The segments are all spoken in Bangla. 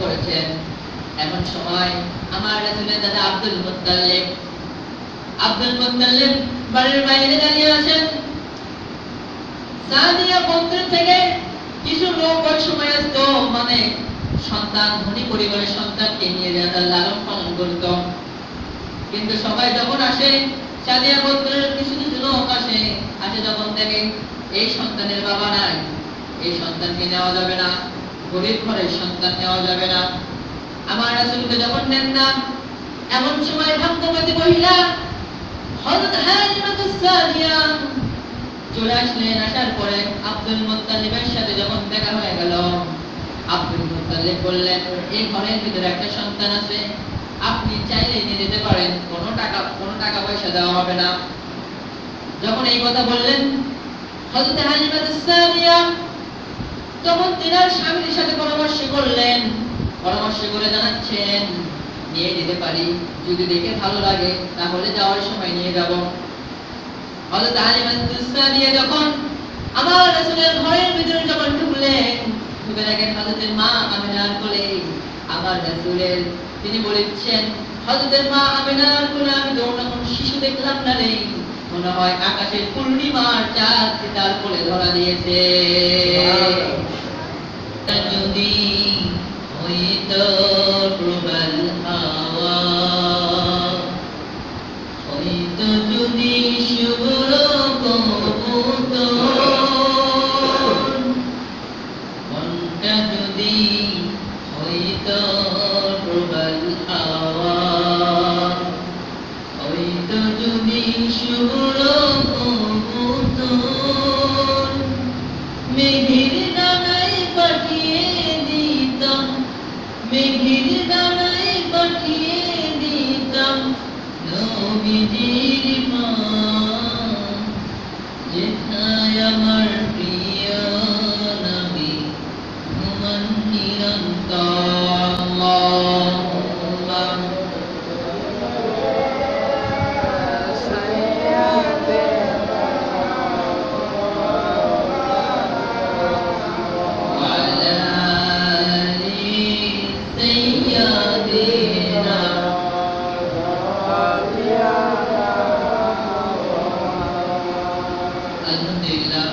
করেছেন। এমন সময় আমার রাসূলের দাদা আব্দুল মুত্তালিব বাড়ির বাইরে দাঁড়িয়ে আছেন। সাদিয়া গোত্র থেকে কিছু লোক ওই সময় আসতো, মানে সন্তান, ধনী পরিবারের সন্তানকে নিয়ে যারা লালন পালন করত। কিন্তু সবাই যখন আসে, সাদিয়া গোত্রের কিছু কিছু লোক আসে যখন দেখে এই সন্তানের বাবা নাই, এই সন্তানকে নেওয়া যাবে না, গরিব ঘরের সন্তান নেওয়া যাবে না, আমার রাসূলকে যখন নেন না, এমন সময় ভাগ্যবতী মহিলা হযরত হালিমাতুস সাদিয়া চলে আসলেন। আসার পরে আব্দুল মুত্তালিবের সাথে যখন দেখা হয়ে গেল, আব্দুল মুত্তালিব বললেন, এই ঘরের ভিতরে একটা সন্তান আছে, আপনি চাইলে নিয়ে যেতে পারেন, কোনো টাকা পয়সা দেওয়া হবে না। যখন এই কথা বললেন হযরত হালিমাতুস সাদিয়া, তখন তিনার স্বামীর সাথে পরামর্শ করলেন, পরামর্শ করে জানাচ্ছেন, নিয়ে যেতে পারি, যদি দেখে ভালো লাগে তাহলে যাওয়ার সময় নিয়ে যাব। হযরত হালিমাতুস সাদিয়া যখন আমার রাসূলের ঘরের ভিতরে যখন ঢুকলেন, ঢুকে দেখেন হযরতের মা আমিনার কোলে আমার রাসূলের, তিনি বলেছেন, হযরতের মা আমিনার কোলে আমি তো অন্য কোনো শিশু দেখলাম না রে, মনে হয় আকাশের পূর্ণিমার চাঁদ তার কোলে ধরা দিয়েছে। যদি হইতো প্রবল হাওয়া, হইতো যদি শুভ্র কবুতর, মনটা যদি হইতো প্রবল হাওয়া, হইতো যদি শুভ্র কবুতর, মেঘের ডানায় পাঠিয়ে দিতাম, মেঘের ডানায় পাঠিয়ে দিতাম নবীজির মা, যেথায় আমার প্রিয় নবী ঘুমান নিরন্তর। আলহামদুলিল্লাহ,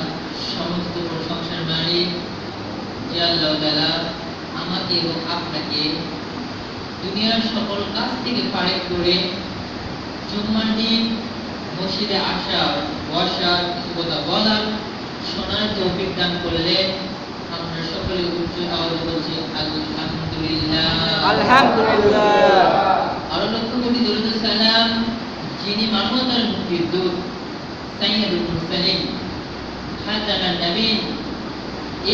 সমস্ত প্রশংসার মালিক যে আল্লাহ তাআলা আমাকে এবং আপনাকে দুনিয়ার সকল কাজ থেকে ফারেক করে জুম্মার দিন মসজিদে আসা, বসা, কিছু কথা বলার, শোনার তৌফিক দান করলেন। আমরা সকলে উচ্চ আওয়াজে বলছি আলহামদুলিল্লাহ, আলহামদুলিল্লাহ। আর লক্ষ কোটি দরুদ ও সালাম যিনি মানবতার মুক্তির দূত, সাইয়্যিদুল মুরসালিন, খাতামান নবীন,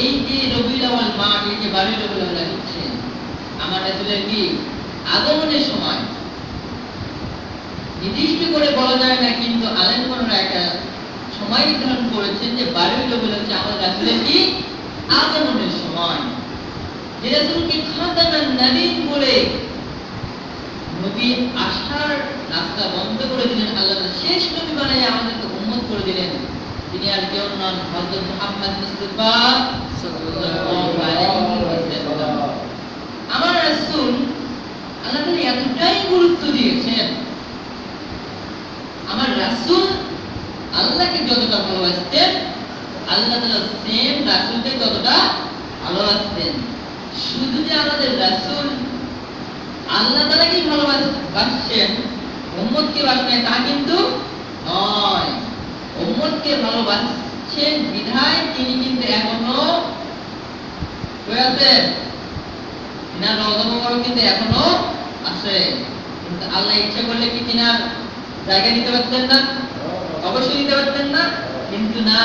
এই যে রবিউল আউয়াল মাস, এই যে 12 রবিউল আউয়াল হচ্ছে আমার রাসূলের কি আগমনের সময় নির্দিষ্ট করে বলা যায় না, কিন্তু আলেমগণরা একটা সময় নির্ধারণ করেছেন যে 12 রবিউল হচ্ছে আমার রাসূলের কি আগমনের সময়। যে রাসূলকে খাতামান নবীন বলে নবী আসার রাস্তা বন্ধ করে দিলেন, আল্লাহ শেষ নবী বানিয়ে আমাদেরকে উম্মত করে দিলেন, তিনি আর কেউ নন, হযরত মুহাম্মদ মুস্তাফা সাল্লাল্লাহু আলাইহি ওয়াসাল্লাম। আমার রাসূল আল্লাহ তাআলা এতটাই গুরুত্ব দিয়েছেন, আমার রাসূল আল্লাহকে যতটা ভালোবাসতেন, আল্লাহ তাআলা সেম রাসূলকে ততটা ভালোবাসতেন। শুধু যে আমাদের রাসূল আল্লাহ তাআলাকেই ভালোবাসছেন, উম্মতকে বাসছেন তা কিন্তু নয়। উম্মতকে ভালোবাসছেন বিধায় তিনি কিন্তু এখনো আছেন, তিনার রওজা মোবারক কিন্তু এখনো আছে। কিন্তু আল্লাহ ইচ্ছা করলে কি তিনার জায়গা নিতে পারতেন না? অবশ্যই নিতে পারতেন না, কিন্তু না,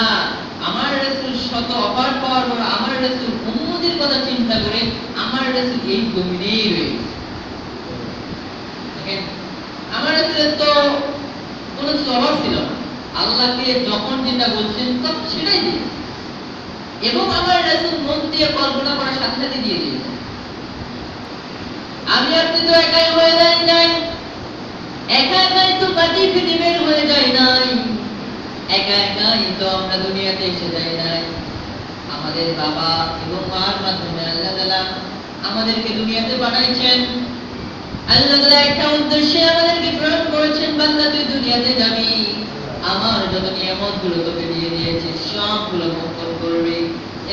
আমার রাসূল শত অপার পাওয়ার পর আমার রাসূল উম্মতের কথা চিন্তা করে আমার রাসূল এই জমিনেই রয়েছে। আমার রাসূলের তো কোনো অভাব ছিল না, আল্লাহকে যখন যেটা বলছেন তখন সেটাই দিয়েছেন, এবং আমার রাসূল মন দিয়ে কল্পনা করার সাথে সাথে দিয়ে দিয়েছেন। আমি আপনি তো একাই হয়ে যাই নাই, একা একাই তো পাটি ফেটে বের হয়ে যায় নাই, একা একাই তো আমরা দুনিয়াতে এসে যাই নাই। আমাদের বাবা এবং মার মাধ্যমে আল্লাহ তাআলা আমাদেরকে দুনিয়াতে পাঠাইছেন, আল্লাহ তাআলা একটা উদ্দেশ্যে আমাদেরকে প্রেরণ করেছেন, বান্দা তুই দুনিয়াতে যাবি, আমার যত নিয়ামতগুলো তোকে দিয়ে দিয়েছি সবগুলো ভক্ষণ করবি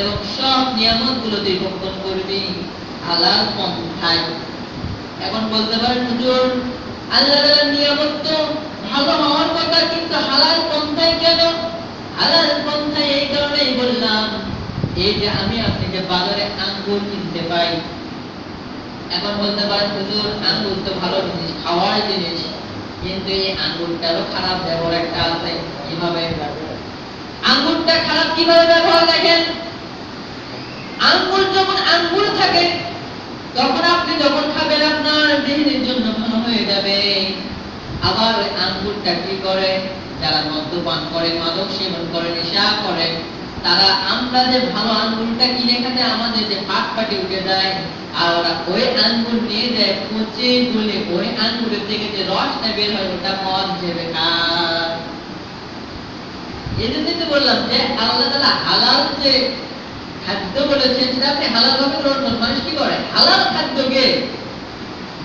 এবং সব নিয়ামতগুলো তুই ভক্ষণ করবি হালাল পন্থায়। এখন বলতে পারেন হুজুর, আল্লাহ তাআলার নিয়ামত তো ভালো হওয়ার কথা, কিন্তু হালাল পন্থায় কেন? হালাল পন্থায় এই কারণেই বললাম, এই যে আমি আপনি যে বাজারে আঙ্গুর কিনতে পাই, এখন বলতে পারেন হুজুর আঙ্গুর তো ভালো জিনিস, খাওয়ার জিনিস, কিন্তু এই আঙ্গুরটারও খারাপ ব্যবহার একটা আছে। কিভাবে আঙ্গুরটা খারাপ কিভাবে ব্যবহার? দেখেন, আঙ্গুর যখন আঙ্গুর থাকে তখন আপনি যখন খাবেন আপনার দেহের জন্য ভালো হয়ে যাবে। আবার ওই আঙ্গুরটা কি করে, যারা মদ্যপান করে, মাদক সেবন করে, নেশা করে, তারা আমরা যে ভালো আঙ্গুরটা কিনে খেতে আমাদের যে পাট পাটি উঠে যায়, আর ওরা ওই আঙ্গুর নিয়ে যায় পচে গলে ওই আঙ্গুরের থেকে যে রসটা বের হয় ওটা মদ হিসেবে খায়। এই জন্যই তো বললাম যে আল্লাহ তাআলা হালাল যে খাদ্য বলেছেন সেটা আপনি হালাল ভাবে গ্রহণ করুন। মানুষ কি করে, হালাল খাদ্যকে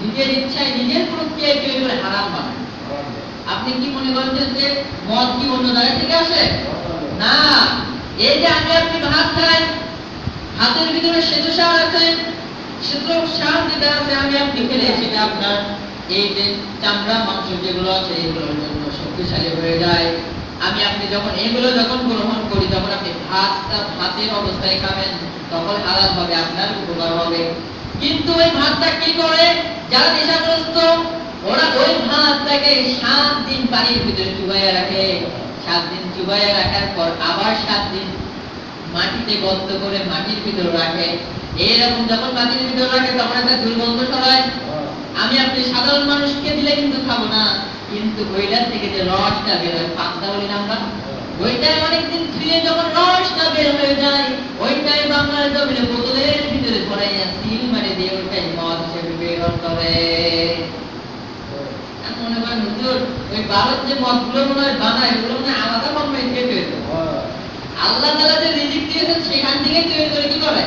নিজের ইচ্ছায় নিজের প্রক্রিয়ায় তৈরি করে হারাম বানায়। আপনি কি মনে করছেন যে মদ কি অন্য জায়গা থেকে আসে? না, এই যে আমি আপনি ভাত খাই, ভাতের ভিতরে শ্বেত সার আছে, শ্বেত সার যেটা আছে আমি আপনি খেলে সেটা আপনার এই যে চামড়া মাংস যেগুলো আছে এগুলোর জন্য শক্তিশালী হয়ে যায়। আমি আপনি যখন এগুলো যখন গ্রহণ করি, তখন আপনি ভাতটা ভাতের অবস্থায় খাবেন, তখন হালাল হবে, আপনার উপকার হবে। কিন্তু ওই ভাতটা কি করে, যারা নেশাগ্রস্ত ওরা ওই ভাতটাকে 7 দিন পানির ভিতরে চুবাইয়া রাখে, 7 দিন চুবাইয়া রাখার পর আবার 7 দিন মাটিতে গর্ত করে মাটির ভিতরে রাখে। এইরকম যখন মাটির ভিতরে রাখে তখন একটা দুর্গন্ধ ছড়ায়। আমি আপনি সাধারণ মানুষকে দিলে কিন্তু খাবো না, কিন্তু ওইটার থেকে যে রসটা বের হয়, পান্তা বলি না আমরা, ওইটাই অনেকদিন ধুয়ে যখন রসটা বের হয়ে যায়, ওইটাই বাংলার জমিনে বোতলের ভিতরে ধরাইয়া সিল মারে দিয়ে ওইটাই মদ হিসেবে বের করে। মনে করেন হুজুর ওই ভারত যে মদগুলো মনে হয় বানায় ওগুলো মনে হয় আলাদা কোম্পানি থেকে তৈরি করে। আল্লাহ তাআলা যে রিজিক দিয়েছেন সেখান থেকে তৈরি করে কি করে,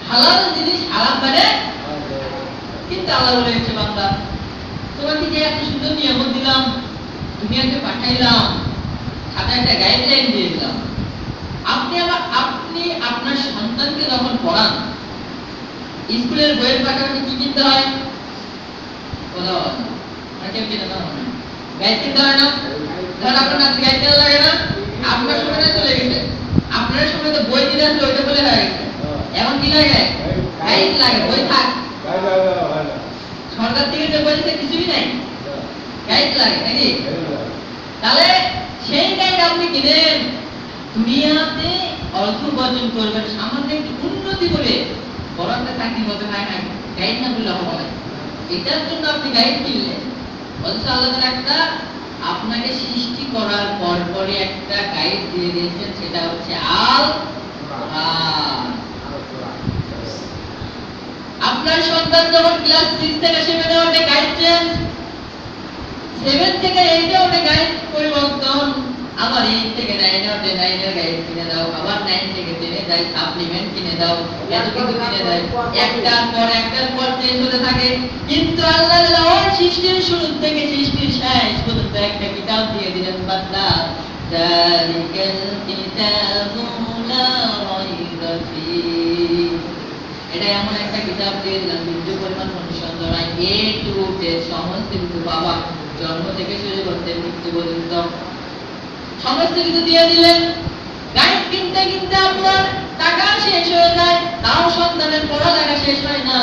হালাল জিনিস হারাম করে। কিন্তু আল্লাহ বলেছে বান্দা তোমাকে যে এত সুন্দর নিয়ামত দিলাম, দুনিয়াতে পাঠাইলাম, সাথে একটা গাইডলাইন দিয়ে দিলাম, আপনি আপনার সন্তানকে যখন পড়ান, স্কুলের বইয়ের পাশাপাশি কি কিনতে হয়? কোথাও কেউ কিনে না, গাইড কিনতে হয় না? ধর আপনার নাতি গাইড কেনা লাগে না, আপনার সময়টা চলে গেছে, আপনার সময় তো বই কিনে আসলে ওইটা বলে হয়ে গেছে, এখন কি লাগে? গাইড লাগে। বই থাক, সরকার থেকে যে বলছে কিছুই নাই, গাইড লাগে নাকি? তাহলে সেই গাইড আপনি কিনেন, দুনিয়াতে অর্থ উপার্জন করবেন, সামান্য একটু উন্নতি করে বড় একটা চাকরি করতে হয় না, গাইড না বললে হবে না। এটার জন্য আপনি গাইড কিনলেন। অথচ আল্লাহ তাআলা একটা আপনাকে সৃষ্টি করার পরপরই একটা গাইড দিয়ে দিয়েছেন, সেটা হচ্ছে আল কোরআন। আপনার সন্তান যখন ক্লাস 6 থেকে 7 এ ওঠে গাইড চেঞ্জ, 7 থেকে 8 এ ওঠে গাইড পরিবর্তন, আবার 8 থেকে 9 এ ওঠে 9 এর গাইড কিনে দাও, আবার 9 থেকে 10 এ যাই সাপ্লিমেন্ট কিনে দাও, এত কিছু কিনে দেয়, একটার পর চেঞ্জ হতে থাকে। কিন্তু আল্লাহ তাআলা ওর সৃষ্টির শুরু থেকে সৃষ্টির শেষ পর্যন্ত একটা কিতাব দিয়ে দিলেন, বান্দা যালিকাল কিতাবু লা রাইবা ফীহি, এটা এমন একটা কিতাব দিয়ে দিলাম বিন্দু পরিমাণ অনুসন্ধান নাই, এ টু জেড সমস্ত কিছু বাবা জন্ম থেকে শুরু করতে মৃত্যু পর্যন্ত সমস্ত কিছু দিয়ে দিলেন। গাইড কিনতে কিনতে আপনার টাকা শেষ হয়ে যায়, তাও সন্তানের পড়ালেখা শেষ হয় না।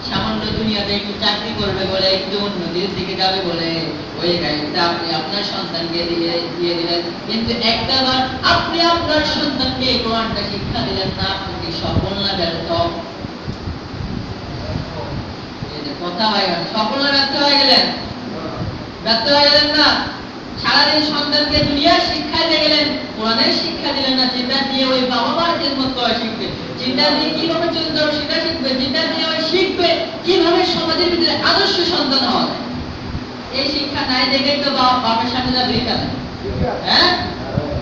সামান্য দুনিয়াতে একটু চাকরি করবে বলে, একটু উন্নতির দিকে যাবে বলে ওই গাইডটা আপনি আপনার সন্তানকে দিয়ে দিলেন, কিন্তু একটাবার আপনি আপনার সন্তানকে কোরআনটা শিক্ষা দিলেন না, আপনি কি সফল না ব্যর্থ? কথা হয় না, সফল না ব্যর্থ হয়ে গেলেন? ব্যর্থ হয়ে গেলেন না। সারাদিন সন্তানকে দুনিয়ার শিক্ষা দিয়ে গেলেন, কোরআনের শিক্ষা দিলেন না, যেটা দিয়ে ওই বাবা মার খেদমত করা শিখবে, যেটা দিয়ে কিভাবে চলতে হবে সেটা শিখবে, যেটা দিয়ে ওই শিখবে কিভাবে সমাজের ভিতরে আদর্শ সন্তান হওয়া যায়। এই শিক্ষা নাই দেখেই তো বাপের সামনে যা ভিড় আছে, হ্যাঁ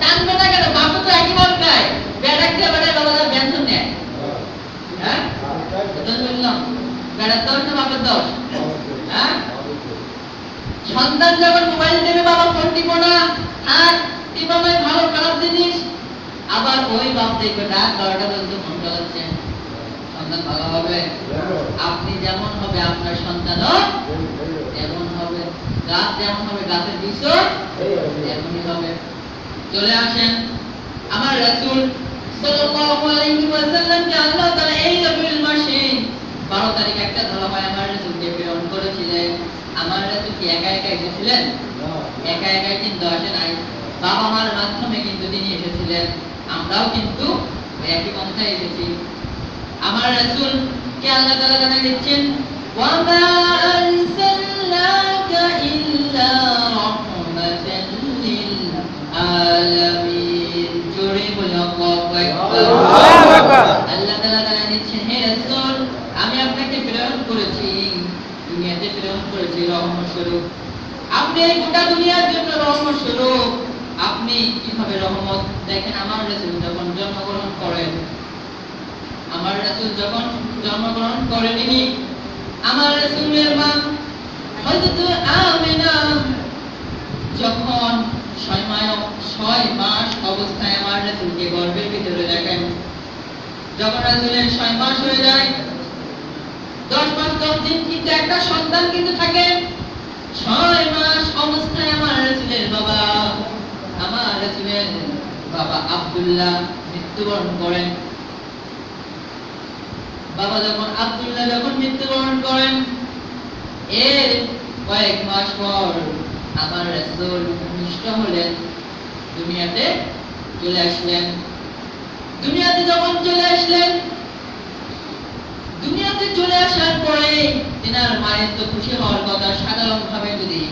টানবে না কেন? বাপু তো একই মন গায়, বেড়াকে বেড়ায় বাবা ব্যঞ্জন নেয়, হ্যাঁ দোষ বললাম, বেড়ার দোষ না বাপের দোষ? হ্যাঁ, সন্তান যখন মোবাইল দেবে বাবা ফোন টিপো না, আর টিপো নয় ভালো খারাপ জিনিস, আবার ওই বাপ দেখবে রাত 12টা পর্যন্ত ফোন চালাচ্ছে, সন্তান ভালো হবে? আপনি যেমন হবে আপনার সন্তানও এমন হবে, গাছ যেমন হবে গাছের বীজও এমনই হবে। চলে আসেন আমার রাসূল সাল্লাল্লাহু আলাইহি ওয়াসাল্লামকে আল্লাহ তাআলা এই রবিউল মাসে 12 তারিখ একটা ধরা হয় আমার রাসূলকে প্রেরণ করেছিলেন। আমার রাসূল কি একা একা এসেছিলেন? একা একা কিন্তু আসে নাই, বাবা মার মাধ্যমে কিন্তু তিনি এসেছিলেন। আমরাও কিন্তু ওই একই পন্থায় এসেছি। আমার রাসূল কে আল্লাহ তাআলা জানিয়ে দিচ্ছেন, ওয়া মা আরসালনাকা ইল্লা রাহমাতাল লিল আলামিন। জোরে বলি আল্লাহু আকবার। আল্লাহ তাআলা জানিয়ে দিচ্ছেন, হে রাসূল আমি আপনাকে প্রেরণ করেছি, দুনিয়াতে প্রেরণ করেছি রহমত স্বরূপ। আপনি এই গোটা দুনিয়ার জন্য রহমত স্বরূপ। আপনি কিভাবে রহমত দেখেন, আমার রাসূল যখন জন্মগ্রহণ করেন, আমার রাসূল যখন জন্মগ্রহণ করেননি, আমার রাসূলের মা হযরত আমিনা যখন 6 মাস অবস্থায় আমার রাসূলকে গর্ভের ভিতরে রাখেন, যখন রাসূলের 6 মাস হয়ে যায়, 10 মাস 10 দিন কিন্তু একটা সন্তান কিন্তু থাকে। 6 মাস অবস্থায় আমার রাসূলের বাবা আব্দুল্লাহ মৃত্যুবরণ করেন। বাবা যখন আব্দুল্লাহ যখন মৃত্যুবরণ করেন, এর কয়েক মাস পর আমার রাসূল নিষ্ঠ হলেন, দুনিয়াতে চলে আসলেন। দুনিয়াতে যখন চলে আসলেন, দুনিয়াতে চলে আসার পরে তেনার মায়ের তো খুশি হওয়ার কথা। সাধারণভাবে যদি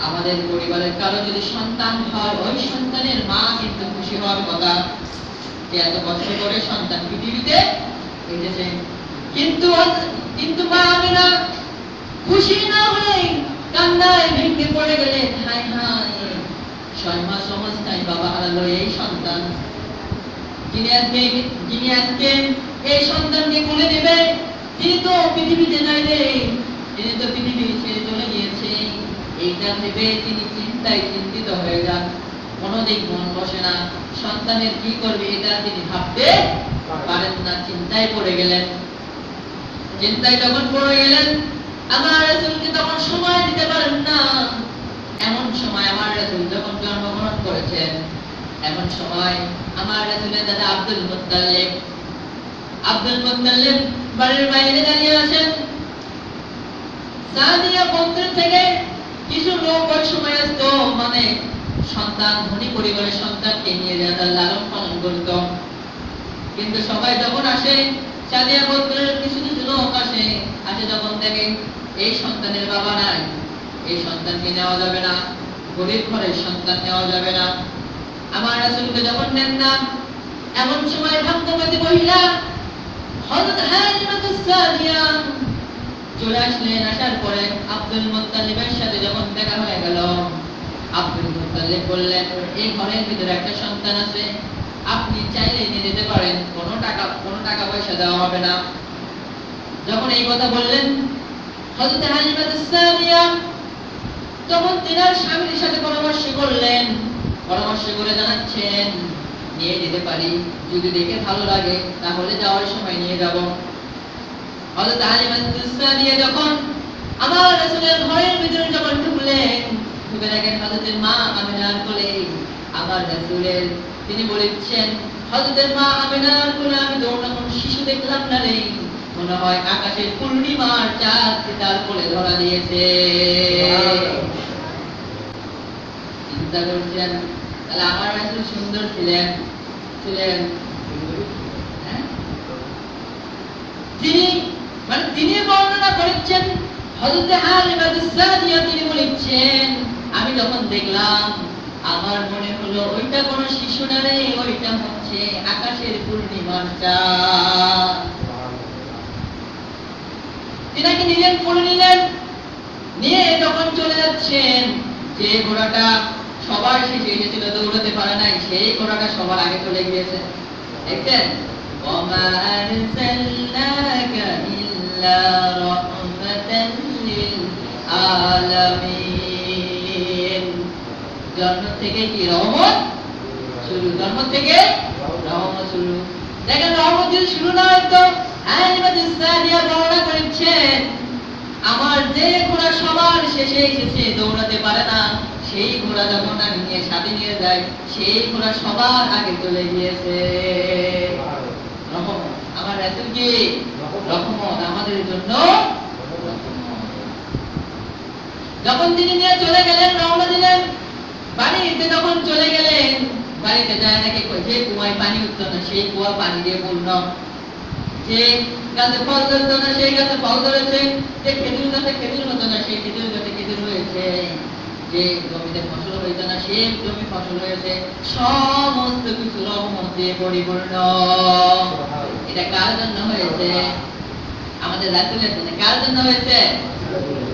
আমাদের পরিবারের কারো যদি সন্তান হয়, ওই সন্তানের মা কিন্তু খুশি হওয়ার কথা যে এত কষ্ট করে সন্তান পৃথিবীতে এসেছে। কিন্তু মা আমিনা খুশি না হয়ে কান্নায় ভেঙে পড়ে গেলেন। হায় হায়, 6 মাস অবস্থায় বাবা হারালো এই সন্তান, যিনি আজকে এই সন্তানকে কোলে নেবে, তিনি তো পৃথিবীতে নাই রে, তিনি তো পৃথিবী ছেড়ে চলে গিয়েছে। এইটা ভেবে তিনি চিন্তিত হয়ে যান, কোনোদিন মন বসে না, সন্তানের কি করবে এটা তিনি ভাবতে পারেন না, চিন্তায় পড়ে গেলেন। চিন্তায় যখন পড়ে গেলেন, আমার রাসূলকে তখন সময় দিতে পারেন না। এমন সময় আমার রাসূল যখন জন্মগ্রহণ করেছেন, এমন সময় আমার রাসূলের দাদা আব্দুল মুত্তালিব বাড়ির বাইরে দাঁড়িয়ে আছেন। সাদিয়া গোত্র থেকে কিছু লোক ওই সময় আসতো, মানে সন্তান, ধনী পরিবারের সন্তানকে নিয়ে যারা লালন পালন করত। কিন্তু সবাই যখন আসে, সাদিয়া গোত্রের কিছু কিছু লোক আসে যখন দেখে এই সন্তানের বাবা নাই, এই সন্তানকে নেওয়া যাবে না, গরিব ঘরের সন্তান নেওয়া যাবে না, আমার রাসূলকে যখন নেন না, এমন সময় ভাগ্যবতী মহিলা হযরত হালিমাতুস সাদিয়া চলে আসলেন। আসার পরে আব্দুল মুত্তালিবের সাথে যখন দেখা হয়ে গেল, আব্দুল মুত্তালিব বললেন, এই ঘরের ভিতরে একটা সন্তান আছে, আপনি চাইলে নিয়ে যেতে পারেন, কোনো টাকা পয়সা দেওয়া হবে না। যখন এই কথা বললেন হযরত হালিমাতুস সাদিয়া, তখন তিনার স্বামীর সাথে পরামর্শ করলেন, পরামর্শ করে জানাচ্ছেন, নিয়ে যেতে পারি, যদি দেখে ভালো লাগে তাহলে যাওয়ার সময় নিয়ে যাব। হযরত হালিমাতুস সাদিয়া যখন আমার রাসূলের ঘরের ভিতরে যখন ঢুকলেন, ঢুকে দেখেন হযরতের মা আমিনার কোলে আমার রাসূলের, তিনি বলেছেন, হযরতের মা আমিনার কোলে আমি তো অন্য কোনো শিশু দেখলাম না রে, মনে হয় আকাশের পূর্ণিমার চাঁদ তার কোলে ধরা দিয়েছে। চিন্তা করছেন, তাহলে আমার রাসূল সুন্দর ছিলেন। তিনি বর্ণনা করেছেন, হযরত হালিমাতুস সাদিয়া তিনি বলেছেন, আমি যখন দেখলাম আমার মনে হলো ওইটা কোনো শিশু না রে, ওইটা হচ্ছে আকাশের পূর্ণিমার চাঁদ। তিনাকে নিলেন, কোলে নিলেন, নিয়ে যখন চলে যাচ্ছেন, যে ঘোড়াটা সবার শেষে এসেছিল, দৌড়াতে পারে নাই, সেই ঘোড়াটা সবার আগে চলে গিয়েছে। দেখছেন, ওমা আরসালনা ইল্লা রাহমাতান লিল আলামিন। জন্ম থেকে কি রহমত শুরু, জন্ম থেকে রহমত শুরু। দেখেন রহমত যদি শুরু না হতো, আলিমাতুস সাদিয়া বর্ণনা করেছেন আমার যে ঘোড়া সবার শেষে এসেছে, দৌড়াতে পারে না, সেই ঘোড়া যখন আমি নিয়ে সাথে নিয়ে যাই, সেই ঘোড়া সবার আগে চলে গিয়েছে। রহমত, আমার রাসূল কি রহমত আমাদের জন্য। যখন তিনি নিয়ে চলে গেলেন, রওনা দিলেন, বাড়িতে যখন চলে গেলেন, বাড়িতে যায় নাকি যে কুয়ায় পানি উঠতো না, সেই কুয়া পানি দিয়ে পূর্ণ। যে গাছে ফল ধরতো না, সেই গাছে ফল ধরেছে। যে খেজুর গাছে খেজুর হতো না, সেই খেজুর গাছে খেজুর হয়েছে। যে জমিতে ফসল হইতো না, সেই জমি ফসল হয়েছে। সমস্ত কিছু রহমত দিয়ে পরিপূর্ণ। এটা কার জন্য হয়েছে? আমাদের রাসূলের জন্য। কার জন্য হয়েছে?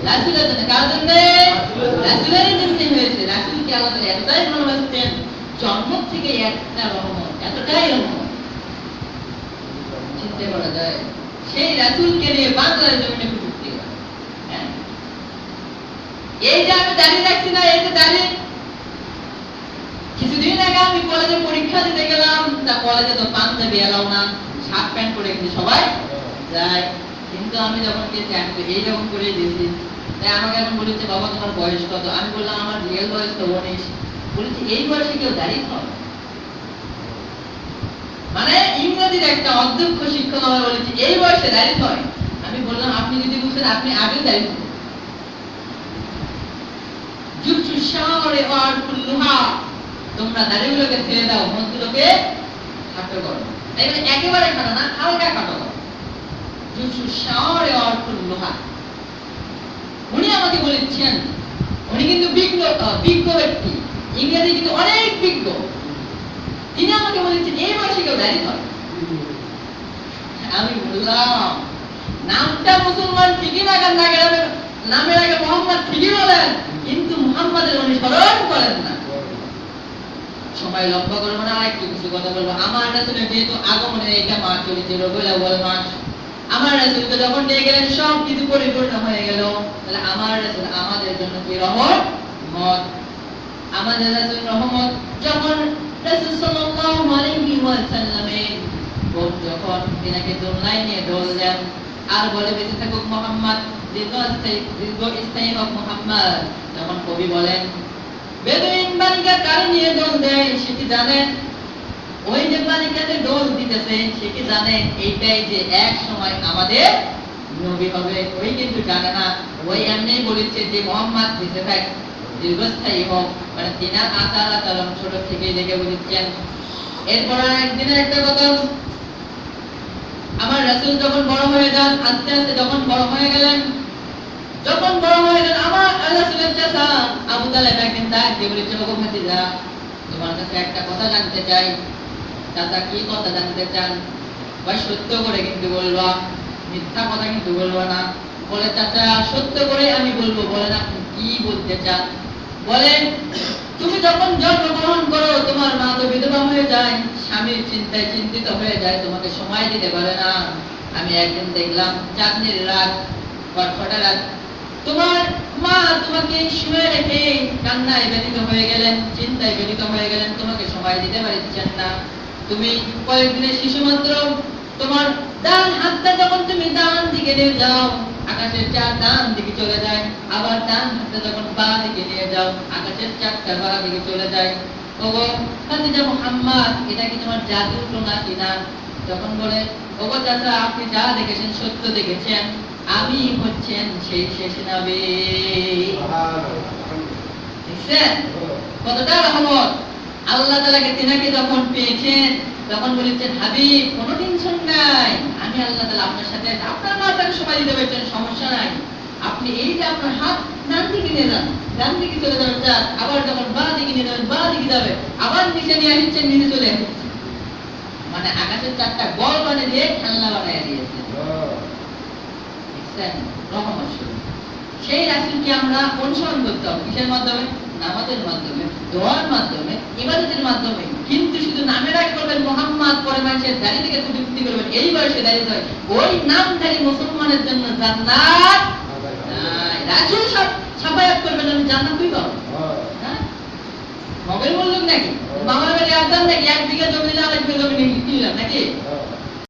রাসূলের জন্য। কার জন্য? রাসূলের জন্য হয়েছে। রাসূলকে আল্লাহ তাআলা এতটাই ভালোবাসতেন, জন্ম থেকে একটা রহমত, এতটাই রহমত চিন্তা করা যায়। সেই রাসূলকে নিয়ে বাংলার জমিনে কটূক্তি হয়। হ্যাঁ, এই যে আমি দাঁড়িয়ে রাখছি না, এই যে দাঁড়িয়ে, কিছুদিন আগে আমি কলেজে পরীক্ষা দিতে গেলাম, তা কলেজে তো পাঞ্জাবি এলাও না, শার্ট প্যান্ট পরে কিন্তু সবাই যায়। কিন্তু আমি যখন গেছি, আমি তো এইরকম করে দিয়েছি। তাই আমাকে এখন বলেছে, বাবা তোমার বয়স কত? আমি বললাম আমার রিয়েল বয়স তো 19। বলেছি এই বয়সে কেউ দাঁড়িয়ে হয়? মানে ইংরেজির একটা অধ্যক্ষ শিক্ষক আমাকে বলেছে এই বয়সে দাঁড়িয়ে হয়। আমি বললাম আপনি যদি বুঝছেন, আপনি আগেও দাঁড়িয়ে হতেন। জুতু শাওরে আর কুল্লুহা, তোমরা দাড়িগুলোকে ছেড়ে দাও, মনগুলোকে খাটো করো। তাই মানে একেবারে খাটো না, হালকা খাটো করো। জুতু শাওরে আর কুল্লুহা। উনি আমাকে বলেছেন, উনি কিন্তু বিজ্ঞ ব্যক্তি, ইংরেজি কিন্তু অনেক বিজ্ঞ। তিনি আমাকে বলেছেন এই বয়সে কেউ দাঁড়িয়ে হয়? আমি বললাম নামটা মুসলমান ঠিকই নামের আগে মোহাম্মদ ঠিকই বলেন, কিন্তু মুহাম্মাদের অনুসরণ করেন না। সময় লম্বা করবো না, একটু কিছু কথা বলবো। আমার রাসূলের যেহেতু আগমনের এটা মাস চলেছে, রবিউল আউয়াল মাস, আমার রাসূলকে যখন নিয়ে গেলেন সব কিছু পরিপূর্ণ হয়ে গেল। তাহলে আমার রাসূল আমাদের জন্য কি রহমত। আমাদের রাসূল রহমত। যখন রাসূল সাল্লাল্লাহু আলাইহি ওয়াসাল্লামের যখন তিনাকে দোলনায় নিয়ে দোল দেন আর বলে বেঁচে থাকুক মুহাম্মদ, দীর্ঘস্থায়ী হোক মুহাম্মদ, তখন কবি বলেন বেদুইন বালিকা কারে নিয়ে দোল দেয় সে কি জানেন? ওই যে বালিকাতে দোল দিতেছে সে কি জানেন এইটাই যে এক সময় আমাদের নবী হবে? ওই কিন্তু জানে না। ওই এমনি বলেছে যে মুহাম্মদ বেঁচে থাক, দীর্ঘস্থায়ী হোক, মানে তিনার আচার আচরণ ছোট থেকেই দেখে বলেছেন। এরপর একদিনের একটা কথা, আমার রাসূল যখন বড় হয়ে যান, আস্তে আস্তে যখন বড় হয়ে গেলেন, আমার রাসূলের চাচা আবু তালেব একদিন তাকে বলেছে, ওগো ভাতিজা, তোমার কাছে একটা কথা জানতে চাই। চাচা কি কথা জানতে চান? ভাই সত্য করে কিন্তু বলবা, মিথ্যা কথা কিন্তু বলবা না। বলে চাচা সত্য করে আমি বলবো। বলেন আপনি কি বলতে চান? বলেন তুমি যখন জন্মগ্রহণ করো তোমার মা তো বিধবা হয়ে যায়, স্বামীর চিন্তায় চিন্তিত হয়ে যায়, তোমাকে সময় দিতে পারে না। আমি একদিন দেখলাম চাঁদনির রাত, খটখটা রাত, তোমার মা তোমাকে শুয়ে রেখে কান্নায় ব্যথিত হয়ে গেলেন, চিন্তায় ব্যথিত হয়ে গেলেন, তোমাকে সময় দিতে পারছেন না। তুমি কয়েকদিনের শিশু মাত্র, তোমার ডান হাতটা যখন তুমি ডান দিকে নিয়ে যাও, আকাশের চার ডান দিকে চলে যায়, আবার ডান হাতটা যখন বাঁ দিকে নিয়ে যাও, আকাশের চারটা বাঁ দিকে চলে যায়। ওগো খাদিজা মুহাম্মদ, এটা কি তোমার জাদু টোনা কিনা? যখন বলে ওগো চাচা আপনি যা দেখেছেন সত্য দেখেছেন, আমি হচ্ছেন সেই শেষ নবী। দেখছেন কতটা রহমত। আল্লাহ তাআলাকে তিনাকে যখন পেয়েছেন তখন বলেছেন হাবিব কোনো টেনশন নাই, আমি আল্লাহ তাআলা আপনার সাথে আছি। আপনার মাথাকে সময় দিতে পারছেন, সমস্যা নাই। আপনি এই যে আপনার হাত ডান দিকে নিয়ে যান, ডান দিকে চলে যাবেন চাঁদ, আবার যখন বাঁ দিকে নিয়ে যাবেন বাঁ দিকে যাবে, আবার নিচে নিয়ে আসছেন নিচে চলে আসছেন। মানে আকাশের চারটা বল বানিয়ে দিয়ে খেলনা বানিয়ে দিয়েছে। দেখছেন রহমত শুরু। সেই রাসূলকে আমরা অনুসরণ করতে হবে কিসের মাধ্যমে? নামাজের মাধ্যমে, দোয়ার মাধ্যমে, ইবাদতের মাধ্যমে। কিন্তু শুধু নামের আগে বলবেন মোহাম্মদ, পরে মানুষের দাড়ি থেকে বিক্রি করবেন, এই বয়সে দাঁড়িয়ে যায় ওই নামধারী মুসলমানের জন্য জান্নাত নাই। রাসূল সব সাফায়াত করবেন, আমি জান্নাত কই পাবো? হ্যাঁ, মগের বললেন নাকি মামার বাড়ি আদান নাকি 1 বিঘা জমি না 1 বিঘা জমি কিনলাম নাকি?